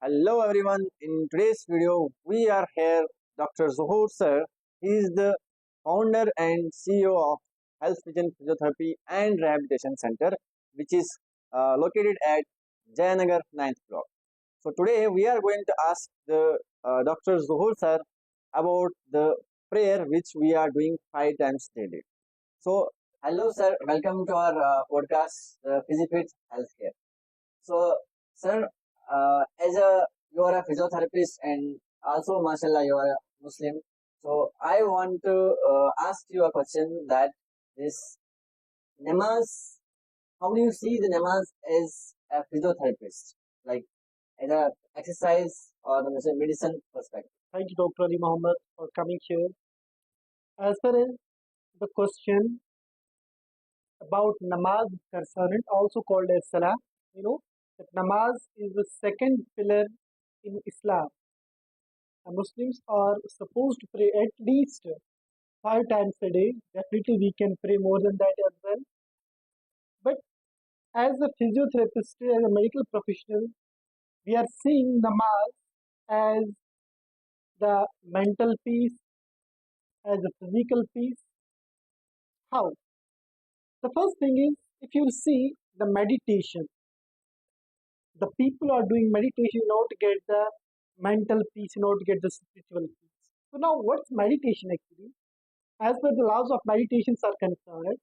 Hello everyone. In today's video, we are here. Dr. Zahoor Sir. He is the founder and CEO of Health Vision Physiotherapy and Rehabilitation Center, which is located at Jayanagar 9th block. So today we are going to ask the Dr. Zahoor Sir about the prayer which we are doing 5 times daily. So hello sir, welcome to our podcast, PhysiFit Healthcare. So, sir, as a you are a physiotherapist and also, mashallah, you are a Muslim. So, I want to ask you a question that this namaz, how do you see the namaz as a physiotherapist, like as a exercise or the medicine perspective? Thank you, Dr. Ali Muhammad, for coming here. As far as the question about namaz is concerned, also called as salah, that namaz is the second pillar in Islam. And Muslims are supposed to pray at least 5 times a day. Definitely, we can pray more than that as well. But as a physiotherapist, as a medical professional, we are seeing namaz as the mental peace, as a physical peace. How? The first thing is, if you see the meditation, the people are doing meditation in order to get the mental peace, in order to get the spiritual peace. So now, what's meditation actually? As per the laws of meditations are concerned,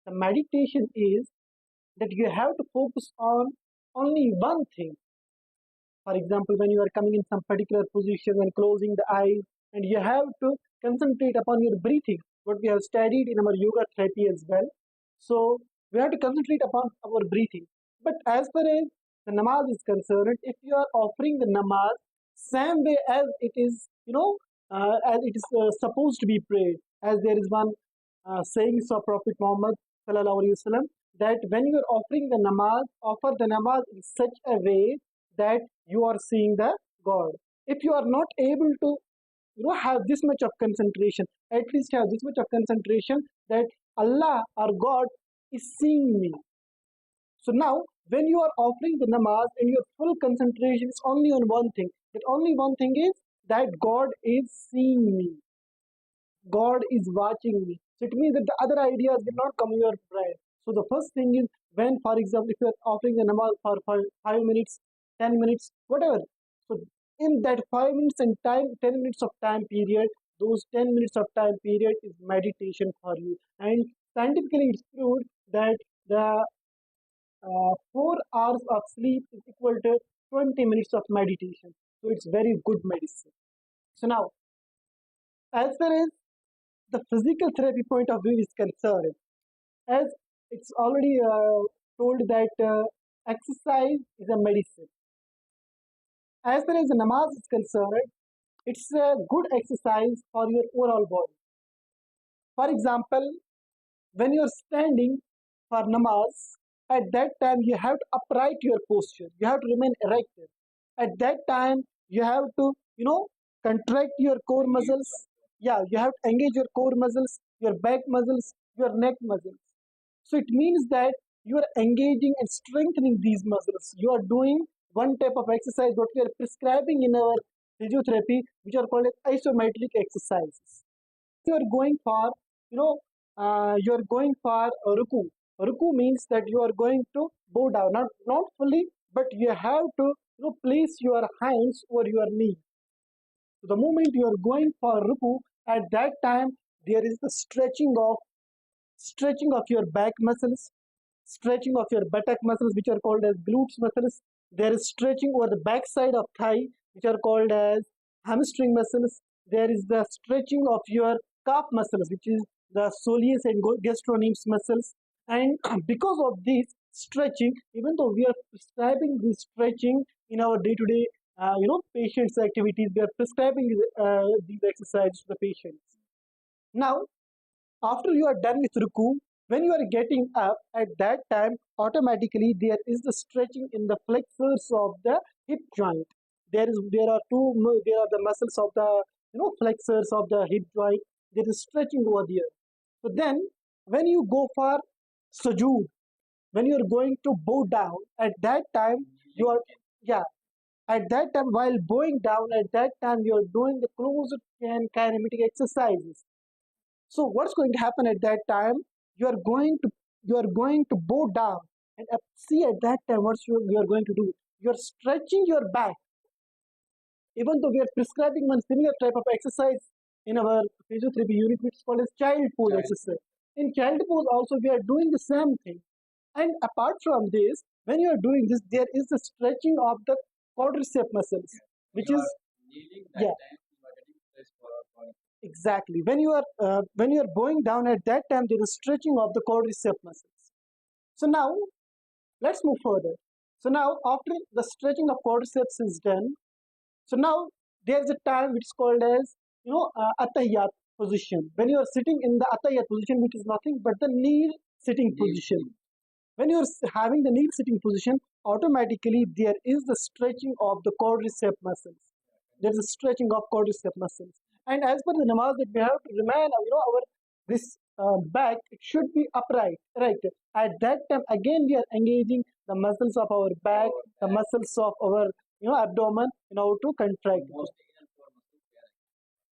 the meditation is that you have to focus on only one thing. For example, when you are coming in some particular position and closing the eyes, and you have to concentrate upon your breathing, what we have studied in our yoga therapy as well. So we have to concentrate upon our breathing. But as far as the namaz is concerned, if you are offering the namaz same way as it is, as it is supposed to be prayed, as there is one sayings of Prophet Muhammad sallallahu alaihi wasallam, that when you are offering the namaz, offer the namaz in such a way that you are seeing the God. If you are not able to, have this much of concentration, at least have this much of concentration that Allah or God is seeing me. So now, when you are offering the namaz and your full concentration is only on one thing, that only one thing is that God is seeing me. God is watching me. So it means that the other ideas will not come in your brain. So the first thing is when, for example, if you are offering the namaz for 5 minutes, 10 minutes, whatever. So in that 5 minutes and 10 minutes of time period, those 10 minutes of time period is meditation for you. And scientifically it's proved that the 4 hours of sleep is equal to 20 minutes of meditation. So it's very good medicine. So now, as far as the physical therapy point of view is concerned, as it's already told that exercise is a medicine. As far as the namaz is concerned, it's a good exercise for your overall body. For example, when you're standing for namaz, at that time you have to upright your posture. You have to remain erected. At that time, you have to, contract your core muscles. Yeah, you have to engage your core muscles, your back muscles, your neck muscles. So it means that you are engaging and strengthening these muscles. You are doing one type of exercise what we are prescribing in our physiotherapy, which are called as isometric exercises. You are going for, you are going for a ruku. Ruku means that you are going to bow down, not fully, but you have to, place your hands over your knee. So the moment you are going for ruku, at that time there is the stretching of your back muscles, stretching of your buttock muscles, which are called as glutes muscles. There is stretching over the back side of thigh, which are called as hamstring muscles. There is the stretching of your calf muscles, which is the soleus and gastrocnemius muscles. And because of this stretching, even though we are prescribing this stretching in our day-to-day, patients' activities, we are prescribing these exercises to the patients. Now, after you are done with ruku, when you are getting up, at that time, automatically there is the stretching in the flexors of the hip joint. There are the muscles of the flexors of the hip joint. There is stretching over there. So then, when you go for sujood, when you are going to bow down, at that time you are, yeah, At that time, while bowing down, at that time you are doing the closed kinematic exercises. So what's going to happen at that time? You are going to bow down, and see at that time you are going to do. You are stretching your back, even though we are prescribing one similar type of exercise in our physiotherapy unit, which is called as child pose exercise. In child pose also we are doing the same thing. And apart from this, when you are doing this, there is the stretching of the quadricep muscles, which is yeah, exactly. When you are bowing down at that time, there is stretching of the quadricep muscles. So now let's move further. So now after the stretching of quadriceps is done, so now there's a time which is called as attahiyat position. When you are sitting in the attahiyat position, which is nothing but the kneel sitting position. When you're having the knee sitting position, automatically there is the stretching of the quadricep muscles. There's a stretching of quadricep muscles. And as per the namaz that we have to remain, our this back, it should be upright, right? At that time, again we are engaging the muscles of our back, the muscles of our abdomen in order to contract.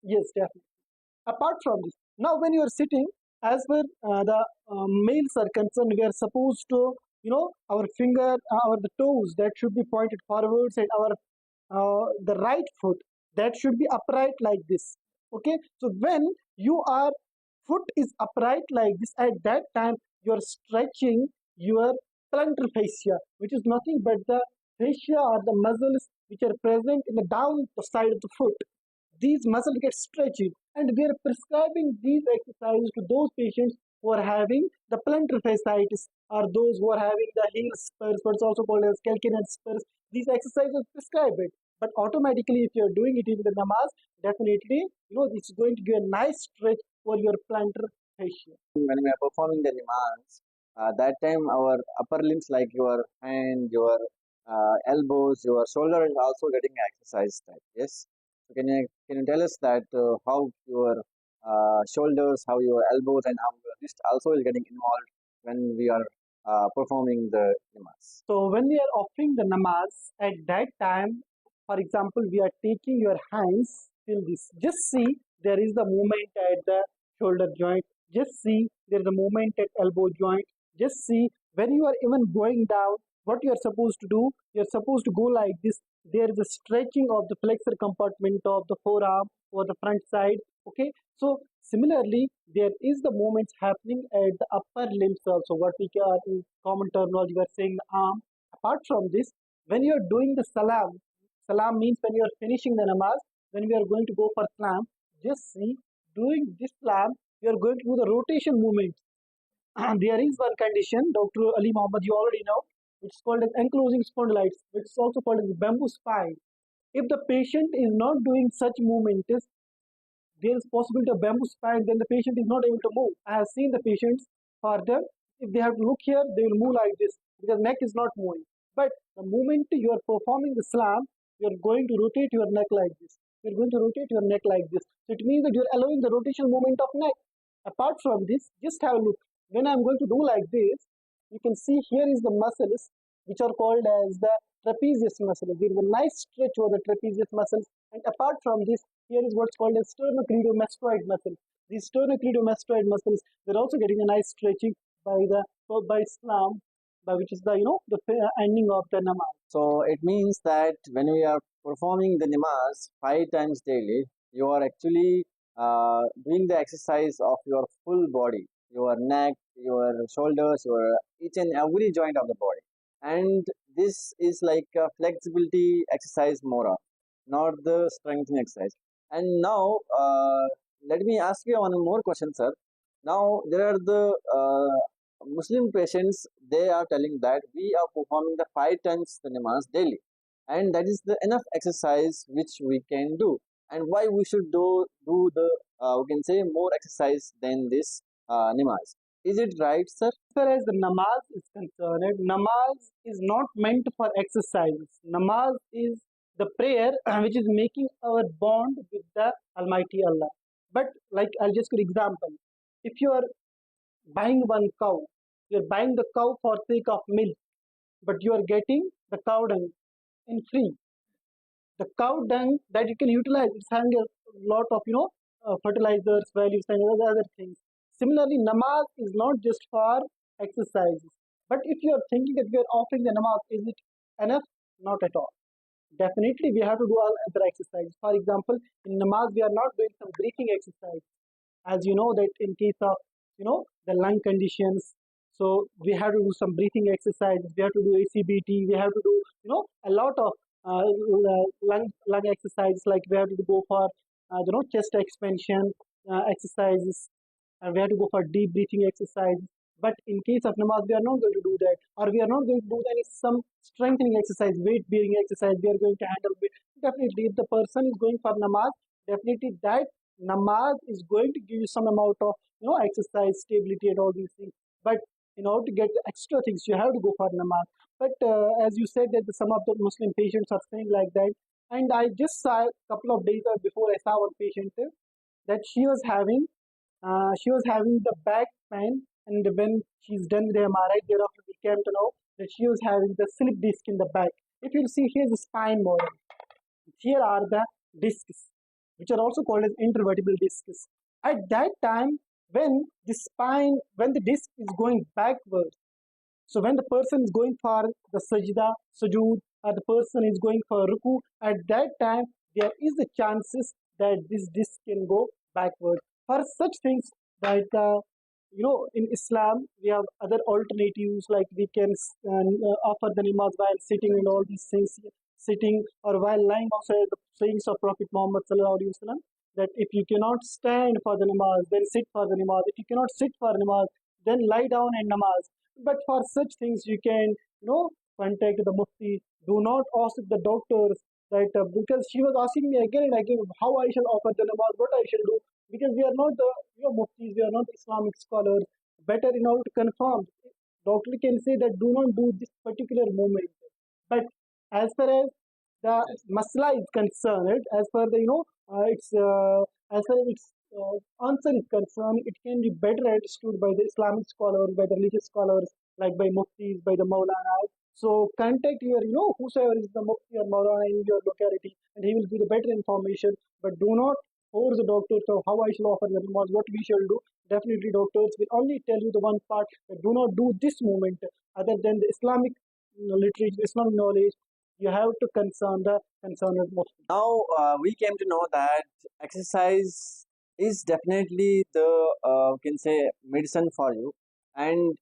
Yes, definitely. Apart from this, now when you are sitting, as per the males are concerned, we are supposed to, our finger, our the toes that should be pointed forwards, and our the right foot that should be upright like this. Okay, so when you are foot is upright like this, at that time you are stretching your plantar fascia, which is nothing but the fascia or the muscles which are present in the down side of the foot. These muscles get stretchy, and we are prescribing these exercises to those patients who are having the plantar fasciitis, or those who are having the heel spurs, what's also called as calcaneal spurs. These exercises prescribe it, but automatically if you're doing it in the namaz, definitely it's going to give a nice stretch for your plantar fascia. When we are performing the namaz, that time our upper limbs like your hand, your elbows, your shoulder is also getting exercised. That yes. So can you tell us that how your shoulders, how your elbows, and how your wrist also is getting involved when we are performing the namaz? So when we are offering the namaz, at that time, for example, we are taking your hands till this. Just see there is the movement at the shoulder joint. Just see there is a movement at elbow joint. Just see when you are even going down, what you are supposed to do. You are supposed to go like this. There is a stretching of the flexor compartment of the forearm or the front side. Okay, so similarly, there is the movements happening at the upper limbs also. What we are in common terminology we are saying the arm. Apart from this, when you are doing the salam, salam means when you are finishing the namaz. When we are going to go for salam, just see doing this salam, you are going to do the rotation movements. And there is one condition, Dr. Ali Mohammed, you already know, which is called as ankylosing spondylitis, which is also called as bamboo spine. If the patient is not doing such movements, there is possibility of bamboo spine, then the patient is not able to move. I have seen the patients further, if they have to look here, they will move like this because neck is not moving. But the moment you are performing the slam, you are going to rotate your neck like this. You are going to rotate your neck like this. So it means that you are allowing the rotation movement of neck. Apart from this, just have a look. When I am going to do like this, you can see here is the muscles which are called as the trapezius muscle. There is a nice stretch over the trapezius muscles. And apart from this, here is what's called as sternocleidomastoid muscle. These sternocleidomastoid muscles, they're also getting a nice stretching by the by Islam, by which is the the ending of the namaz. So it means that when we are performing the namaz 5 times daily, you are actually doing the exercise of your full body, your neck, your shoulders, your each and every joint of the body. And this is like a flexibility exercise more of, not the strengthening exercise. And now, let me ask you one more question, sir. Now, there are the Muslim patients, they are telling that we are performing the 5 times the namaz daily, and that is the enough exercise which we can do. And why we should do the we can say more exercise than this namaz? Is it right, sir? As far as the namaz is concerned, namaz is not meant for exercise. Namaz is the prayer which is making our bond with the Almighty Allah. But like I'll just give example. If you are buying one cow, you're buying the cow for sake of milk, but you are getting the cow dung in free. The cow dung that you can utilize, it's having a lot of fertilizers, values, and other things. Similarly, namaz is not just for exercises. But if you are thinking that we are offering the namaz, is it enough? Not at all. Definitely, we have to do all other exercises. For example, in namaz, we are not doing some breathing exercise. As you know that in case of the lung conditions, so we have to do some breathing exercises. We have to do ACBT. We have to do a lot of lung exercises. Like we have to go for chest expansion exercises, and we have to go for deep breathing exercises. But in case of namaz, we are not going to do that, or we are not going to do any some strengthening exercise, weight bearing exercise. We are going to handle weight. Definitely, if the person is going for namaz, definitely that namaz is going to give you some amount of exercise, stability, and all these things. But in order to get the extra things, you have to go for namaz. But as you said that some of the Muslim patients are saying like that, and I just saw a couple of days before, I saw one patient that she was having the back pain, and when she's done with the MRI, thereafter we came to know that she was having the slip disc in the back. If you see, here's the spine model. Here are the discs, which are also called as intervertebral discs. At that time, when the disc is going backwards, so when the person is going for the sajda, sujood, or the person is going for ruku, at that time there is a chances that this disc can go backward. For such things, that in Islam we have other alternatives, like we can offer the namaz while sitting and all these things, sitting or while lying. Also, the sayings of Prophet Muhammad sallallahu alaihi wasallam, that if you cannot stand for the namaz, then sit for the namaz. If you cannot sit for namaz, then lie down in namaz. But for such things, you can, contact the mufti. Do not ask the doctors that because she was asking me again and again how I shall offer the namaz, what I shall do, because we are not the muftis, we are not Islamic scholars. Better in order to confirm, doctor can say that do not do this particular movement. But as far as the masla is concerned, as per the it's as far as its answer is concerned, it can be better understood by the Islamic scholars, by the religious scholars, like by muftis, by the Maulanas. So contact your, whosoever is the mufti or Maulana in your locality, and he will give the better information. But do not force the doctors of how I shall offer the namaz, what we shall do. Definitely, doctors will only tell you the one part, that do not do this movement. Other than the Islamic literature, Islamic knowledge, you have to concern with mufti. Now we came to know that exercise is definitely the can say medicine for you, and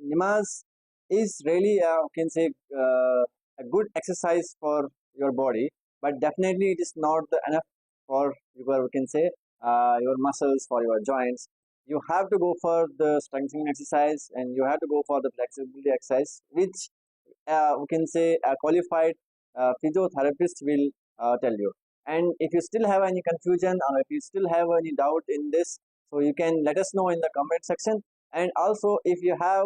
Namaz is really can say a good exercise for your body, but definitely it is not the enough for your, we can say, your muscles, for your joints. You have to go for the strengthening exercise, and you have to go for the flexibility exercise, which we can say a qualified physiotherapist will tell you. And if you still have any confusion, or if you still have any doubt in this, so you can let us know in the comment section. And also, if you have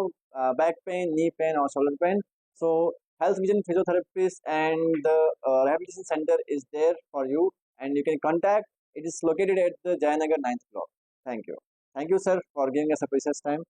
back pain, knee pain, or shoulder pain, so Health Vision Physiotherapist and the Rehabilitation Center is there for you, and you can contact. It is located at the Jayanagar 9th floor. Thank you. Thank you, sir, for giving us a precious time.